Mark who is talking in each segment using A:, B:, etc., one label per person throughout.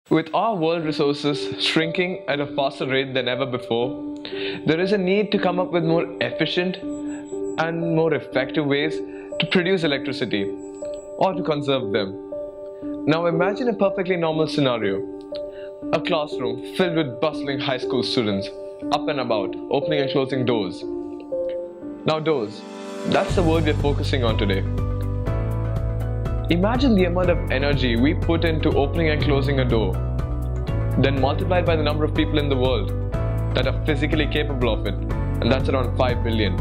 A: With our world resources shrinking at a faster rate than ever before, there is a need to come up with more efficient and more effective ways to produce electricity or to conserve them. Now imagine a perfectly normal scenario. A classroom filled with bustling high school students, up and about, opening and closing doors. Now doors, that's the word we're focusing on today. Imagine the amount of energy we put into opening and closing a door, then multiplied by the number of people in the world that are physically capable of it, and that's around 5 billion.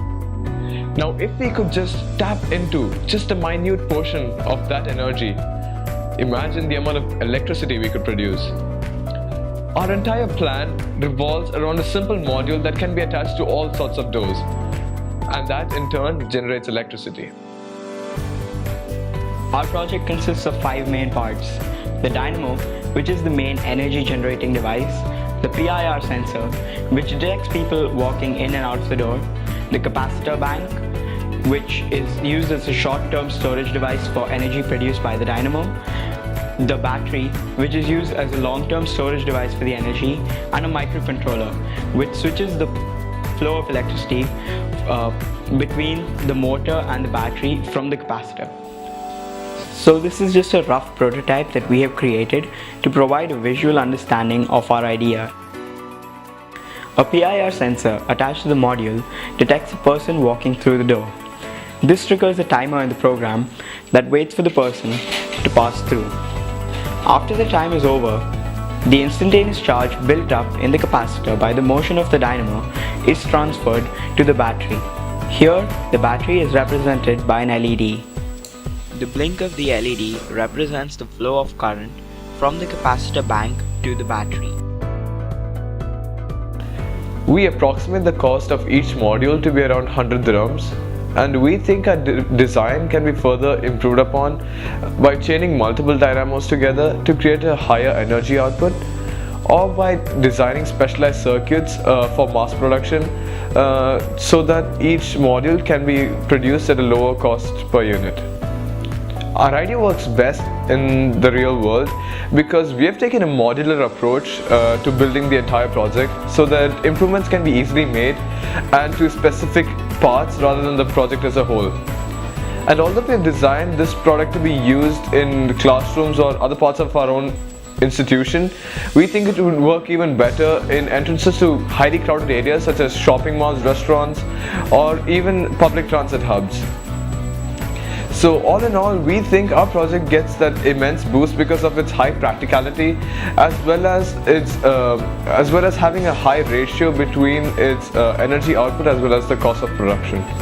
A: Now if we could just tap into just a minute portion of that energy, imagine the amount of electricity we could produce. Our entire plan revolves around a simple module that can be attached to all sorts of doors, and that in turn generates electricity.
B: Our project consists of 5 main parts: the dynamo, which is the main energy generating device, the PIR sensor, which detects people walking in and out of the door, the capacitor bank, which is used as a short-term storage device for energy produced by the dynamo, the battery, which is used as a long-term storage device for the energy, and a microcontroller, which switches the flow of electricity between the motor and the battery from the capacitor. So this is just a rough prototype that we have created to provide a visual understanding of our idea. A PIR sensor attached to the module detects a person walking through the door. This triggers a timer in the program that waits for the person to pass through. After the time is over, the instantaneous charge built up in the capacitor by the motion of the dynamo is transferred to the battery. Here, the battery is represented by an LED.
C: The blink of the LED represents the flow of current from the capacitor bank to the battery.
A: We approximate the cost of each module to be around 100 dirhams, and we think our design can be further improved upon by chaining multiple dynamos together to create a higher energy output, or by designing specialized circuits for mass production so that each module can be produced at a lower cost per unit. Our idea works best in the real world because we have taken a modular approach to building the entire project so that improvements can be easily made and to specific parts rather than the project as a whole. And although we have designed this product to be used in classrooms or other parts of our own institution, we think it would work even better in entrances to highly crowded areas such as shopping malls, restaurants, or even public transit hubs. So all in all, we think our project gets that immense boost because of its high practicality, as well as having a high ratio between its energy output as well as the cost of production.